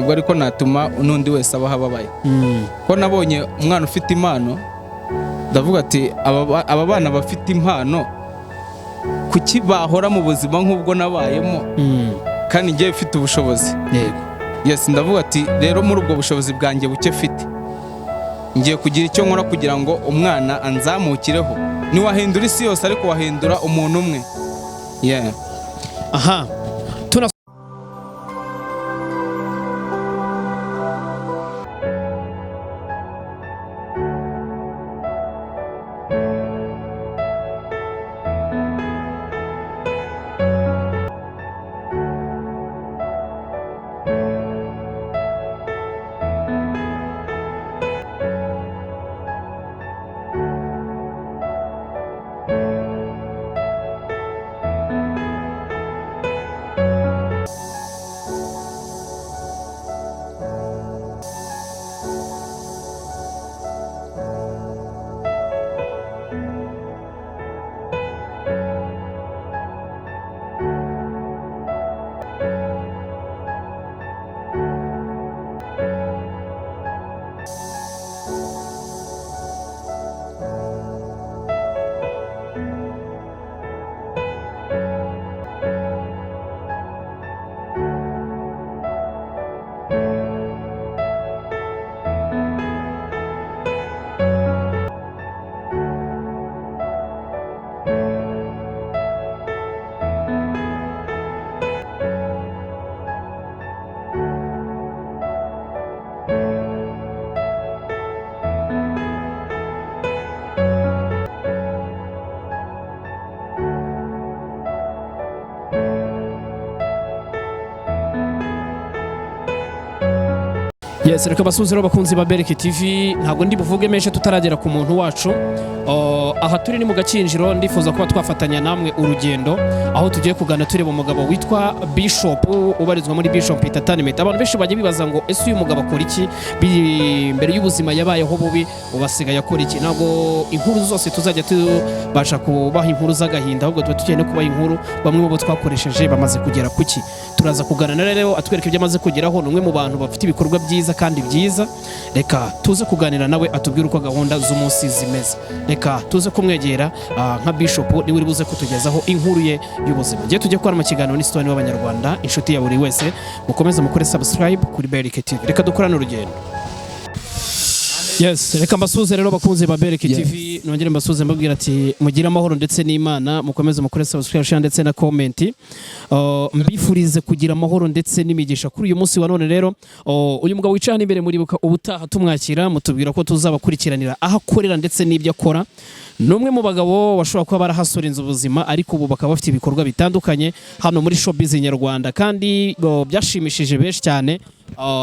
ntabwo ariko natuma nundi wese abaho ababaye ko nabonye umwana ufite impano ndavuga ati aba bana bafite impano kuki bahora mu buzima nk'ubwo nabayemo kandi ngiye mfite ubushobozi yes ndavuga ati rero muri ubwo bushobozi bwanjye buke mfite ngiye kugira icyo nkora kugira ngo umwana anzamukireho ni wahindura isi yose ariko wahindura umuntu umwe aha Yes, reka basuzero bakunzi ba Bereke TV ntabwo ndi buvuge menshi tutaragera ku muntu wacu. Aha turi ni mu gakinjiro ndifuza kuba twafatanya namwe urugendo aho tugiye kugana tureba umugabo witwa Bishop ubarizwa muri Bishop Entertainment. Abantu benshi bagiye bibaza ngo ese uyu mugabo akora iki mbere y'ubuzima yabayeho bubi ubasigaye akora iki. Ntabwo inkuru zose tuzajya tubasha kubaha inkuru z'agahinda ahubwo tugiye no kubaha inkuru bamwe mu bo twakoresheje bamaze kugera kuki. Turaza kuganana rero atwereka ibyo amaze kugeraho numwe mu bantu bafite ibikorwa byiza kandi byiza. Reka tuze kuganira nawe atubwira uko gahunda z'umunsi zimeze. Reka tuze kumwegera nka Bishop niwe uri buze kutugezaho inkuru ye y'ubuzima. Ngiye tujye gukora amakiganiro n'isitoni w'abanyarwanda inshuti ya buri wese mukomeze mukore subscribe kuri Bereke TV. Reka dukorane urugendo. Yes, reka mbasuze rero bakunze ba Bereke TV nongere mbasuze mbabwira ati mugira amahoro ndetse n'Imana mukomeze mukore subscribe ndetse na comment. Mbifurize kugira amahoro ndetse n'imigisha kuri uyu munsi wa none rero uyu mugabo wicaye imbere muri ubutaha tumwakira mutubwira ko tuzabakurikiranira aho akorera ndetse n'ibyo akora. Numwe mu bagabo washobora kuba barahasorenza ubuzima ariko ubu bakaba bafite ibikorwa bitandukanye hano muri showbiz nyarwanda kandi byashimishije benshi cyane.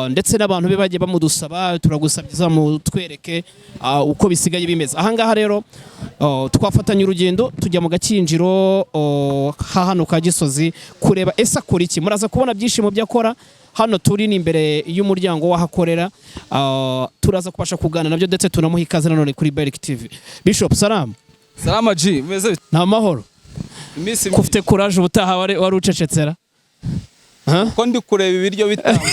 Ndetse n'abantu be bagiye bamudusaba turagusabye zamutwereke uko bisigaye bimeze. Aha ngaha rero twafatanya urugendo tujya mu gakinjiro hano ka Gisozi kureba ese akora iki. Muraza kubona byinshi mu byo akora. Hano turi ni imbere y'umuryango wahakorera. Turaza kubasha kugana nabyo ndetse tunamuha ikaze nanone kuri Bereke TV. Bishop salam. Salama G meze nta mahoro. Imisi kufite courage ubutaha wari ucecetsera. Ko ndi kureba ibiryo bitambuka.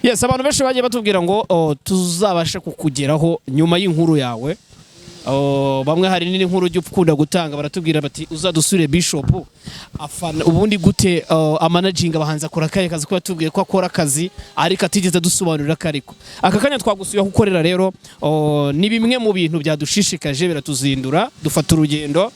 Yes, abantu benshi bagiye batubwira ngo tuzabashe kukugeraho nyuma y'inkuru yawe. Bamwe hari nini nkuru ujye ukunda gutanga baratubwira bati uzadusure Bishop afana ubundi gute managing abahanzi akora kazi ko yatubwiye ko akora akazi ariko atigeze dusobanurira kariko aka kanya twagusuye aho ukorera rero ni bimwe mu bintu byadushishikaje biratuzindura dufata urugendo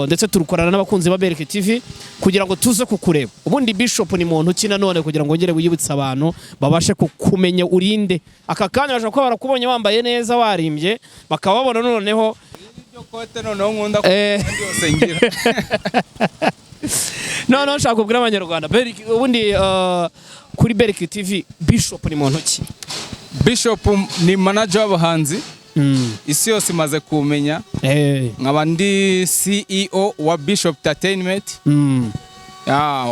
ndetse turukorana n'abakunzi ba Bereke TV kugira ngo tuze kukureba. Ubundi Bishop ni muntu kina none kugira ngo ngere wiyibutsa abantu babashe kukumenya urinde. Aka kanya baje ko barakubonye wambaye neza warimbye bakababona noneho ibyo kote noneho nkunda yose ngira. No nshaka kubwira abanyarwanda ubundi kuri Bereke TV Bishop ni muntu ki? Bishop ni manager w'abahanzi. Isi yose imaze kumenya. Nkaba ndi CEO wa Bishop Entertainment.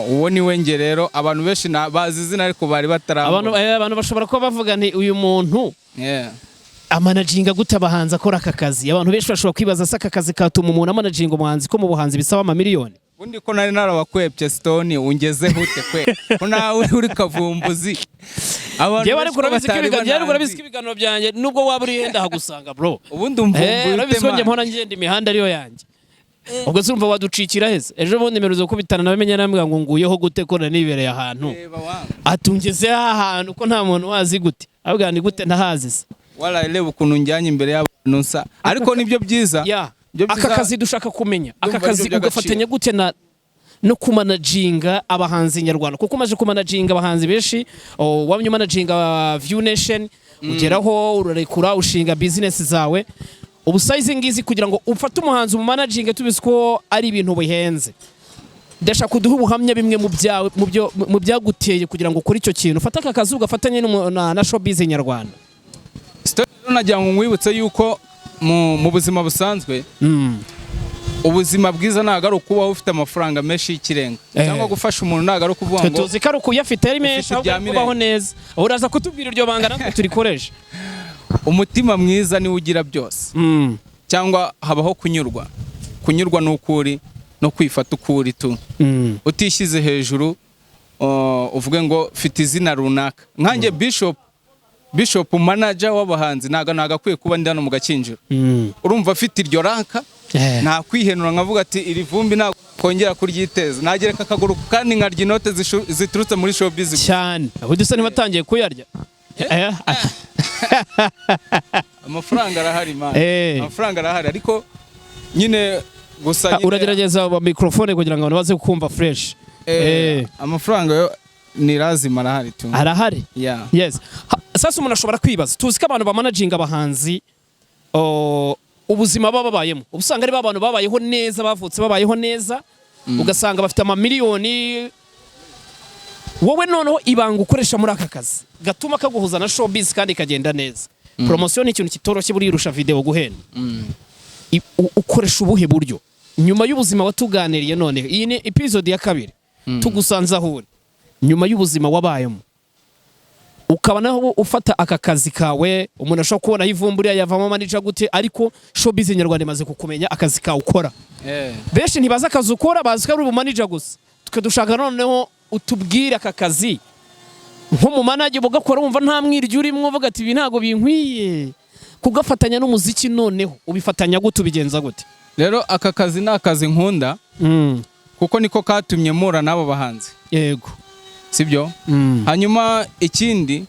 Uwo ni wenge rero abantu benshi bazi izina ariko bari batarabona. Abantu bashobora kuba bavuga nti uyu muntu amanaginga gute abahanzi akora aka kazi. Abantu benshi bashobora kwibaza aka kazi katuma umuntu amanaginga umuhanzi ko mu buhanzi bisaba amamiliyoni. ubundi ko nari narabakwepye Stone ungezeho ute kwe ko nawe uri kavumbuzi Jewe ariko urabisika ibiganiro byanjye nubwo waba uri henda hagusanga bro ubundi umvumbuye urabisonje mpora ngenda imihanda ariyo yanjye ubwo urumva waducikira heze ejo bundi meruzo kubitana nabamenye nambwa ngo nguyeho gute ko nibereye ahantu atungeze ahantu ko nta muntu wazi gute ahubwo ni gute ntahazi se wala reba ukuntu njyanye imbere y'abantu nsa ariko nibyo byiza aka kazi dushaka kumenya aka kazi ugafatanya gute na no kumanaginga abahanzi nyarwanda kuko umaje kumanaginga abahanzi benshi wamye managinga View Nation ugeraho urarekura ushinga business zawe ubu size ngizi kugira ngo ufate umuhanzi mu managing tubisiko ari ibintu bihenze ndashaka kuduha ubuhamya bimwe mu byaguteye kugira ngo ukore icyo kintu ufata aka kazi ugafatanye na showbiz nyarwanda nagira ngo nkwibutse yuko mu buzima busanzwe ubuzima bwiza ntago ari ukubaho ufite amafaranga menshi y'ikirenga cyangwa gufasha umuntu ntago ari ukuvuga ngo tuzi ko ari ukuyafite ari menshi kubaho neza uraza kutubwira iryo banga natwe turikoresha umutima mwiza niwe ugira byose cyangwa habaho kunyurwa n'ukuri no kwifata ukuri tu utishyize hejuru uvuge ngo fite izina runaka nkanjye Bishop manager w'abahanzi naga akwiye kuba ndi hano mu Gakinjiro urumva afite iryo ranka nta kwihenura nkavuga ati iri vumbi nta kongera kuryiteza nagereka akaguru kandi nkarya inote ziturutse muri showbiz cyane aho dusa nibatangiye kuyarya amafaranga arahari man amafaranga arahari ariko nyine gusa uragerageza microphone kugira ngo abantu baze kumva fresh amafaranga yo ni lazima arahari tu arahari yes sasa umuntu ashobora kwibaza tuzi ko abantu bamanaginga abahanzi ubuzima babayemo ubusanga ari abantu babayeho neza bavutse babayeho neza ugasanga bafite amamiliyoni wowe noneho ibanga ukoresha muri aka kazi gatuma kaguhuza na showbiz kandi kagenda neza promotion ni ikintu kitoroshye buri irusha video guhenda ukoresha ubuhe buryo nyuma y'ubuzima watuganiriye none iyi ni episode ya 2 tugusanza aho nyuma y'ubuzima wabayemo ukaba naho ufata aka kazi kawe umuntu ashobora kubona ivumburiya yavamo manager gute ariko showbiz nyarwanda imaze kukumenya akazi kawe ukora benshi ntibaza akazi ukora bazi ko ari manager gusa twe dushaka noneho utubwire aka kazi nko mu manager bugakora wumva nta mwiryo urimo uvuga ati ibi ntago binkwiye kugafatanya n'umuziki noneho ubifatanya gute ubigenza gute rero aka kazi ni akazi nkunda kuko niko katumye mura n'abo bahanzi yego sibyo hanyuma ikindi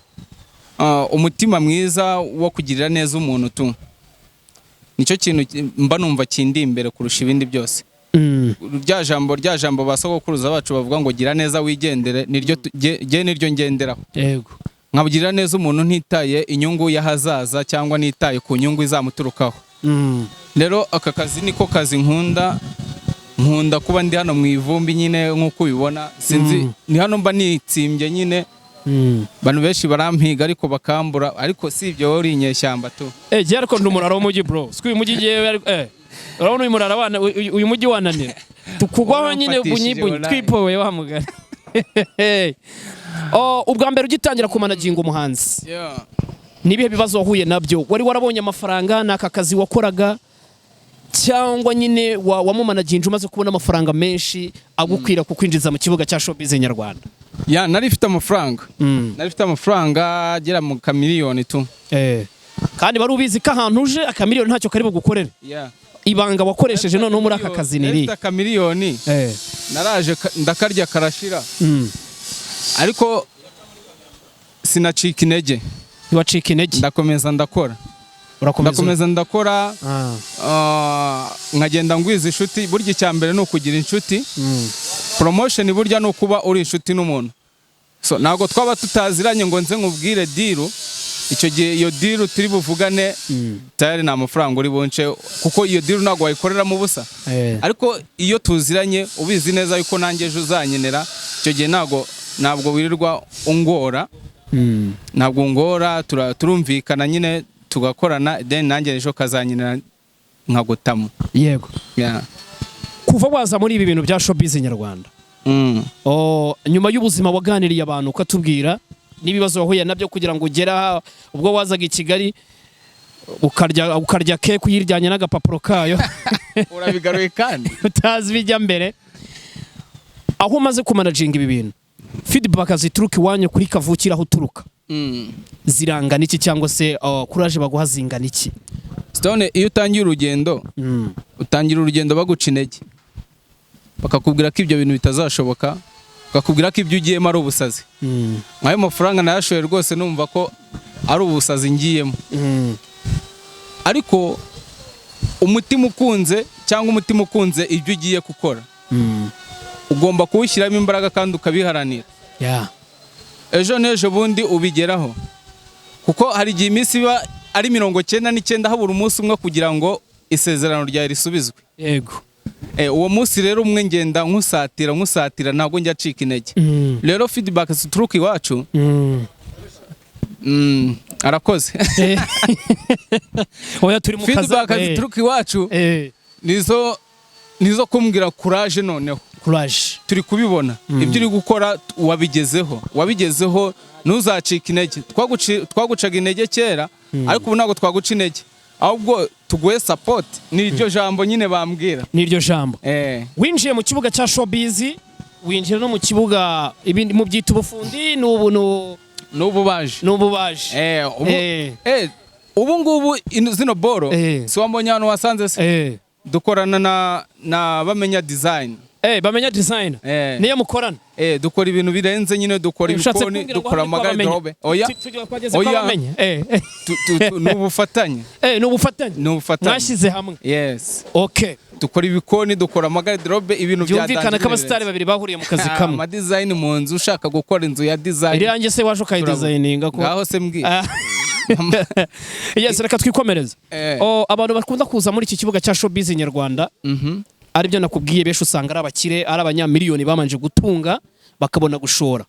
umutima mwiza wo kugirira neza umuntu tu nicyo kintu mba numva kindi imbere kurusha ibindi byose rya jambo basogokuruza bacu bavuga ngo gira neza wigendere niryo ngenderaho yego nkabugirira neza umuntu ntitaye inyungu y'ahazaza cyangwa nitaye ku nyungu izamuturukaho rero aka kazi niko kazi nkunda kuba ndi hano mu ivumbi nyine nk'uko ubibona sinzi ni hano mba nitsimbye nyine bantu benshi barampiga ariko bakambura ariko si ibyo wowe uri inyeshyamba tu je ariko ndumurara w'umujyi bro siko uyu mujyi jewe urabona uyu murara abana uyu mujyi wananira tukugwaho nyine bunyibunyi twipowe wa mugari ubwa mbere ugitangira kumanaginga umuhanzi nibihe bibazo wahuye nabyo wari warabonye amafaranga n'aka kazi wakoraga cyangwa nyine wamumanaginga umaze kubona amafaranga menshi agukwira kukwinjiza mu kibuga cya showbiz nyarwanda nari mfite amafaranga agera mu kamiliyoni tu kandi bari ubizi ko ahantu uje akamiliyoni ntacyo kari bugukorere ibanga wakoresheje noneho muri aka kazi niri akamiliyoni naraje ndakarya karashira ariko sinacika intege ntiwacika intege ndakomeza ndakora nkagenda ngwiza inshuti burya icya mbere ni ukugira inshuti promotion burya ni ukuba uri inshuti n'umuntu so ntabwo twaba tutaziranye ngo nze nkubwire diru icyo gihe iyo diru turi buvugane tayari nta mafaranga uri bunce kuko iyo diru ntabwo wayikoreramo ubusa ariko iyo tuziranye ubizi neza yuko nanjye ejo uzanyenera icyo gihe ntabwo wirirwa ungora ntabwo ungora turumvikana nyine tugakorana then nanjye ejo kazanyenera nkagutamo yego kuva waza muri ibi bintu bya showbiz nyarwanda nyuma y'ubuzima waganiriye abantu ukatubwira n'ibibazo wahuye nabyo kugira ngo ugera ubwo wazaga i Kigali ukarya keke uyiryanye n'agapapuro kayo urabigaruye kandi utazi bijya mbere aho umaze kumanaginga ibi bintu feedback zituruka iwanyu kuri kavukira aho uturuka zirangana iki cyangwa se courage baguha zingana iki? Stone, iyo utangiye urugendo utangira urugendo baguca intege bakakubwira ko ibyo bintu bitazashoboka, bakakubwira ko ibyo ugiyemo ari ubusazi. Nkayo mafaranga nayashoye rwose numva ko ari ubusazi ngiyemo, ariko umutima ukunze cyangwa umutima ukunze ibyo ugiye gukora ugomba kuwushyiramo imbaraga kandi ukabiharanira. Ejo n'ejo bundi ubigeraho, kuko hari igihe iminsi iba ari 99 habura umunsi umwe kugira ngo isezerano ryawe risubizwe. Yego. Uwo munsi rero umwe ngenda nkusatira ntabwo njya cika intege. Rero feedback zituruka iwacu arakoze. Oya turi mu kazi. Feedback zituruka iwacu nizo kumbwira courage, noneho courage turi kubibona ibyo uri gukora wabigezeho ntuzacika intege. Twagucaga intege kera ariko ubu ntabwo twaguca intege, ahubwo tuguhe support. Ni iryo jambo nyine bambwira, ni iryo jambo. Winjiye mu kibuga cya showbiz, winjira no mu kibuga ibindi mu byita ubufundi n'ububaji. Ubu ngubu zino boro si wambonye hano wasanze se dukorana na bamenya design. Bamenya design niyo mukorana. Dukora ibintu birenze nyine, dukora ibikoni, dukora amagardrobe. Oya n'ubufatanye. Mwashyize hamwe. Yes. Okay. Dukora ibikoni, dukora amagardrobe, ibintu byadanje. Byumvikana ko abasitari babiri bahuriye mu kazi kamwe. Ama design mu nzu, ushaka gukora inzu ya design. Iriyange se waje ukayidesigninga ko. Ngaho se mbwira. Yes, reka twikomereza. Abantu bakunda kuza muri iki kibuga cya showbiz nyarwanda, aribyo nakubwiye, besho usanga ari abakire, ari abanyamiliyoni bamanje gutunga bakabona gushora.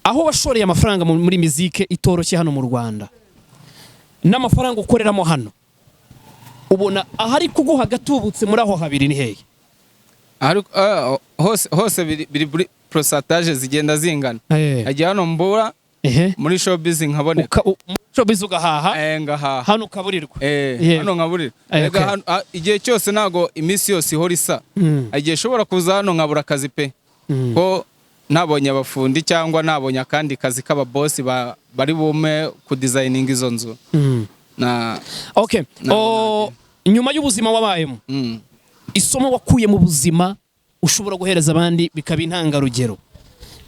Aho washoreye amafaranga muri muzike itoroshye hano mu Rwanda, n'amafaranga ukoreramo hano, ubona ahari kuguha gatubutse muri aho habiri ni hehe? Hose biri percentage zigenda zingana. Ajya hano mbura muri showbiz nkaboneka, showbiz ugahaha, ngahaha hano ukaburirwa, hano nkaburirwa. Igihe cyose nago iminsi yose ihora isa, igihe shobora kuza hano nkabura akazi pe, ko nabonye abafundi cyangwa nabonye akandi kazi k'aba boss bari bume ku designing izo nzu. Okay. Nyuma y'ubuzima wabayemo, isomo wakuye mu buzima ushobora guhereza abandi bikaba intangarugero,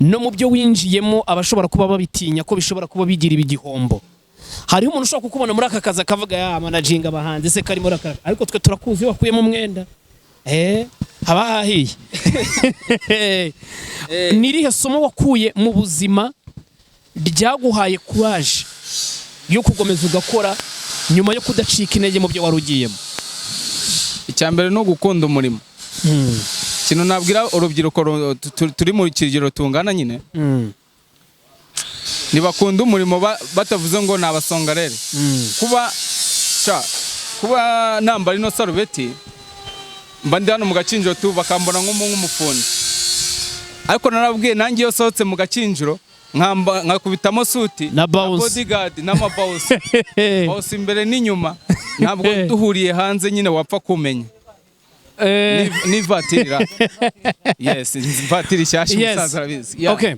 no mu byo winjiyemo abashobora kuba babitinya ko bishobora kuba bigira ibigihombo. Hariho umuntu ushobora kukubona muri aka kazi akavuga ya managing abahanzi se kari muri aka, ariko twe turakuzi wakuyemo umwenda haba hahiye. Nirihe somo wakuye mu buzima ryaguhaye courage yo kugomeza ugakora nyuma yo kudacika intege mu byo warugiyemo? Icyambere no gukunda umurimo. Kino nabwira urubyiruko turi mu kigero tungana nyine, nibakunda umurimo batavuze ngo nabasongarere. Kuba nambara ino sarubeti mba ndi hano mu gakinjiro tu bakambona nk'umufundi, ariko narabwiye nanjye iyo sohotse mu gakinjiro nkakubitamo suti na bodyguard n'amabawusi bawusi imbere n'inyuma, ntabwo duhuriye hanze nyine wapfa kumenya. Ni vatira. Yes, vatira shyashya umusaza arabizi. Okay.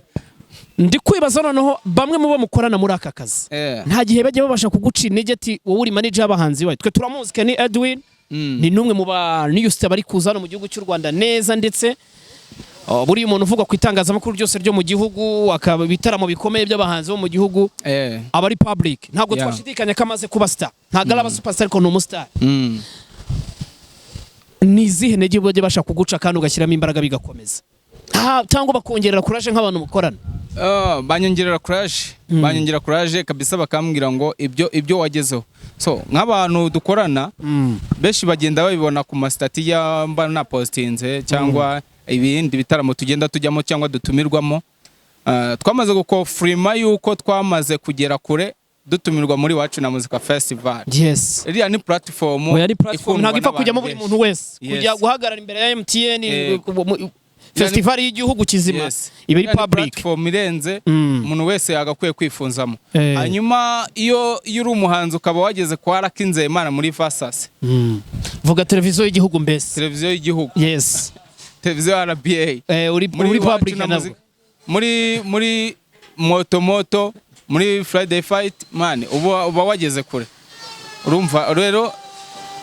Ndi kwibaza noneho bamwe mu bo mukorana muri aka kazi, nta gihe bajya babasha kuguca intege ati wowe uri manager y'abahanzi bawe? Twe turamuzi ni Edwin, ni numwe mu ba newsite bari kuzana mu gihugu cy'u Rwanda neza, ndetse buri umuntu uvuga ku itangazamakuru ryose ryo mu gihugu, akaba bitaramo bikomeye by'abahanzi bo mu gihugu, abari public. Ntabwo twashidikanya ko amaze kuba star, ntabwo ari aba superstar ariko ni umustar. Nizihe ntege bajya bashaka kuguca kandi ugashyiramo imbaraga bigakomeza, cyangwa bakongerera courage nk'abantu mukorana? Banyongerera courage kabisa, bakambwira ngo ibyo wagezeho. So nk'abantu dukorana benshi bagenda babibona ku mastati yamba na postinze cyangwa ibindi bitaramo tugenda tujyamo cyangwa dutumirwamo. Twamaze gukofirima yuko twamaze kugera kure, dutumirwa muri Wacu na Muzika Festival. Yes. Iriya ni platform ntabwo ipfa kujyamo buri muntu wese, kujya guhagarara imbere ya MTN festival y'igihugu kizima, iba ari public platform irenze umuntu wese yagakwiye kwifunzamo. Hanyuma iyo uri umuhanzi ukaba wageze kwa Rakinze Imana muri Versus, vuga televiziyo y'igihugu mbese. Televiziyo y'igihugu. Yes. televiziyo ya RBA, uri public nabwo, muri moto, muri Friday Fight man, uba wageze kure. Urumva rero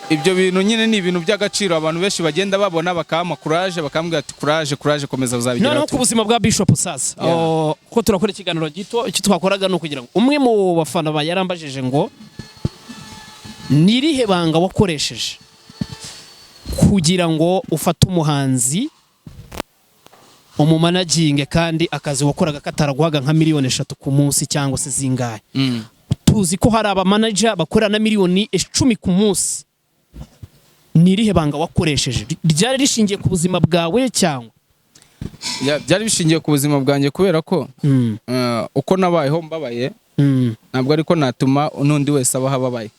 ibyo bintu nyine ni ibintu by'agaciro abantu benshi bagenda babona bakama courage, bakambwira ati courage komeza uzabigeraho. Noneho ku buzima bwa Bishop sasa ko turakora ikiganiro gito, icyo twakoraga no kugira ngo umwe mu bafana yarambajije ngo nirihe banga wakoresheje kugira ngo ufate umuhanzi umumanaginge kandi akazi wakoraga kataragwaga nka miliyoni 3 ku munsi cyangwa se zingahe. Tuzi ko hari aba manager bakorana na miliyoni 10 ku munsi. Nirihe banga wakoresheje? Ryari rishingiye ku buzima bwawe cyangwa? Byari bishingiye ku buzima bwanjye kubera ko uko nabayeho mbabaye ntabwo ariko natuma n'undi wese abaho ababaye.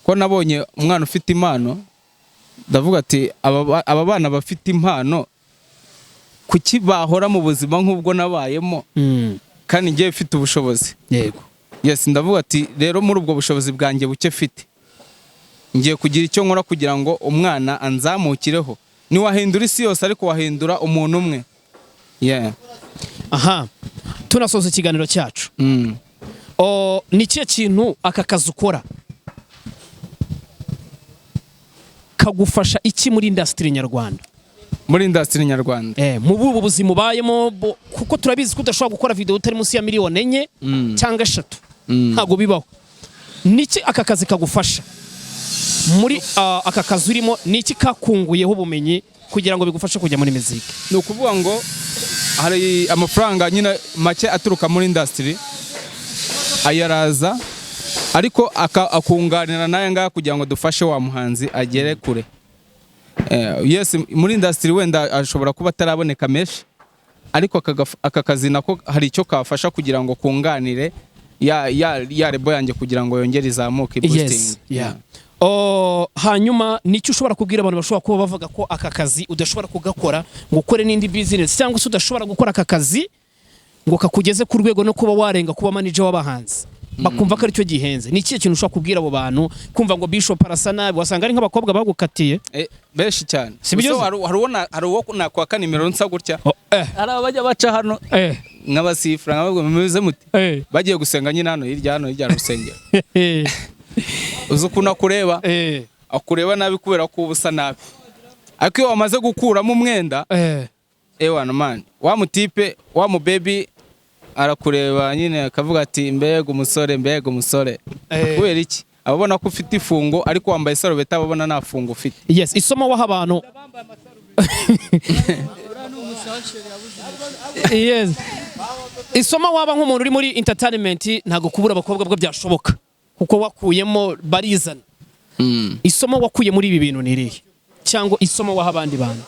Ko nabonye umwana ufite impano, ndavuga ati aba bana bafite impano kuki bahora mu buzima nk'ubwo nabayemo kandi ngiye mfite ubushobozi. Yego. Yes, ndavuga ati rero muri ubwo bushobozi bwanjye buke mfite ngiye kugira icyo nkora kugira ngo umwana anzamukireho. Ni wahindura isi yose ariko wahindura umuntu umwe. Aha, tunasoza ikiganiro cyacu. Ni cyo kintu aka kazi ukora kagufasha iki muri industry nyarwanda? Muri industry nyarwanda mu bubu buzima ubayemo, kuko turabizi ko udashobora gukora video utari munsi ya miliyoni 4 cyangwa 3. Ntago bibaho. Niki aka kazi kagufasha muri aka kazi urimo? Niki kakunguyeho ubumenyi kugira ngo bigufashe kujya muri muziki? Ni ukuvuga ngo hari amafaranga nyine make aturuka muri industry ayaraza, ariko akunganira naye ngaya kugira ngo dufashe wa muhanzi agere kure. Yes, muri industry wenda ashobora kuba ataraboneka meshi, ariko aka kazi nako hari icyo kafasha kugira ngo kunganire ya rebo yanjye kugira ngo yongere izamuke boosting. Hanyuma nicyo ushobora kubwira abantu bashobora kuba bavuga ko aka kazi udashobora kugakora ngo ukore n'indi business, cyangwa se udashobora gukora aka kazi ngo kakugeze ku rwego no kuba warenga kuba manager w'abahanzi, bakumva ko ari cyo gihenze? Ni ikihe kintu ushobora kubwira abo bantu kumva ngo Bishop arasa nabi, wasanga ari nk'abakobwa bagukatiye benshi cyane? Hari uwo nakwaka nimero nsa gutya, hari abajya baca hano nk'abasifra nk'abagwe mumeze muti bagiye gusenga nyine hano hirya rusengero uzi ukuntu akureba nabi kubera ko ubusa nabi, ariko iyo wamaze gukuramo umwenda ewana man, wa mutipe wa mu baby arakureba nyine akavuga ati mbega umusore kubera iki? Ababona ko ufite ifungo ariko wambaye sarubeta, ababona nta fungo ufite. Yes, isomo waha abantu. Yes, isomo waba nk'umuntu uri muri entertainment ntago kubura abakobwa bwo byashoboka kuko wakuyemo barizana. Isomo wakuye muri ibi bintu nirihe, cyangwa isomo waha abandi bantu?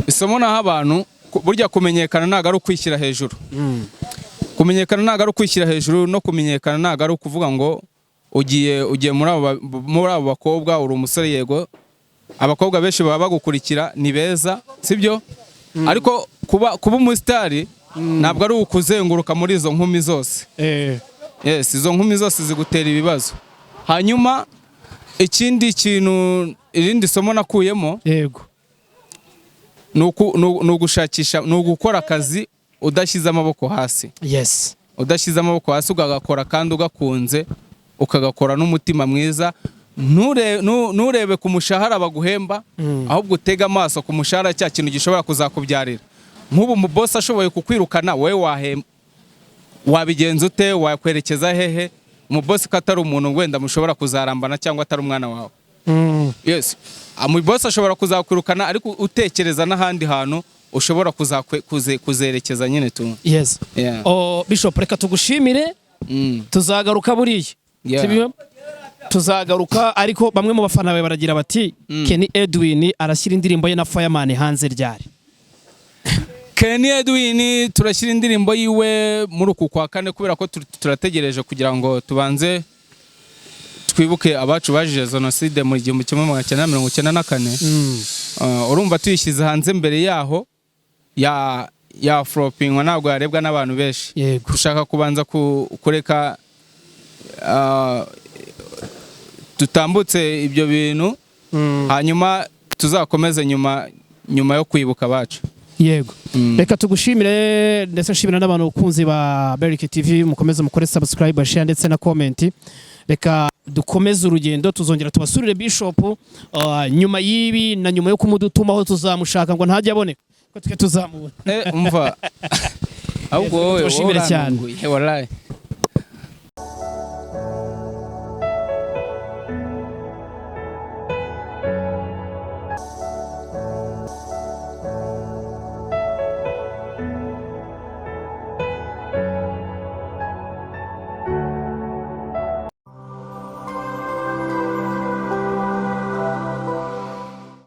Isomo naha abantu burya kumenyekana ntago ari ukwishyira hejuru. Kumenyekana ntago ari ukwishyira hejuru, no kumenyekana ntago ari ukuvuga ngo ugiye muri abo bakobwa uri umusore. Yego, abakobwa benshi baba bagukurikira ni beza, sibyo? Ariko kuba umusitari ntabwo ari ukuzenguruka muri izo nkumi zose. Yes, izo nkumi zose zigutera ibibazo. Hanyuma ikindi kintu, irindi somo nakuyemo, yego, nugushakisha, nugukora akazi udashyize amaboko hasi. Yes, udashyize amaboko hasi, ugagakora kandi ugakunze, ukagakora n'umutima mwiza. Nurebe ku mushahara baguhemba, ahubwo utega amaso ku mushahara cya kintu gishobora kuzakubyarira. Nk'ubu mu boss ashoboye kukwirukana, wowe wahemba wabigenza ute? Wakwerekeza hehe? Mu boss ko atari umuntu wenda mushobora kuzarambana cyangwa atari umwana wawe. Yes, mu boss ashobora kuzakwirukana, ariko utekereza n'ahandi hantu ushobora kuzerekeza nyine tu. Yes, Bishop, reka tugushimire. Tuzagaruka buriya, tuzagaruka, ariko bamwe mu bafana bawe baragira bati Kenny Edwin arashyira indirimbo ye na Fireman hanze ryari? Kenny Edwin turashyira indirimbo yiwe muri uku kwa kane, kubera ko turategereje kugira ngo tubanze twibuke abacu bajije genocide mu 1994. Urumva tuyishyize hanze mbere yaho ya floppingwa ntabwo yarebwa n'abantu benshi. Dushaka kubanza kureka tutambutse ibyo bintu, hanyuma tuzakomeze nyuma nyuma yo kwibuka abacu. Yego. Reka tugushimire ndetse nshimira n'abantu bakunzi ba Berike TV, mukomeze mukore subscribe, share ndetse na comment. Reka dukomeze urugendo, tuzongera tubasurire Bishop nyuma y'ibi na nyuma yo kumudutumaho tuzamushaka ngo ntajya aboneka ko twe tuzamubona. Umva ahubwo wowe cyane. wallahi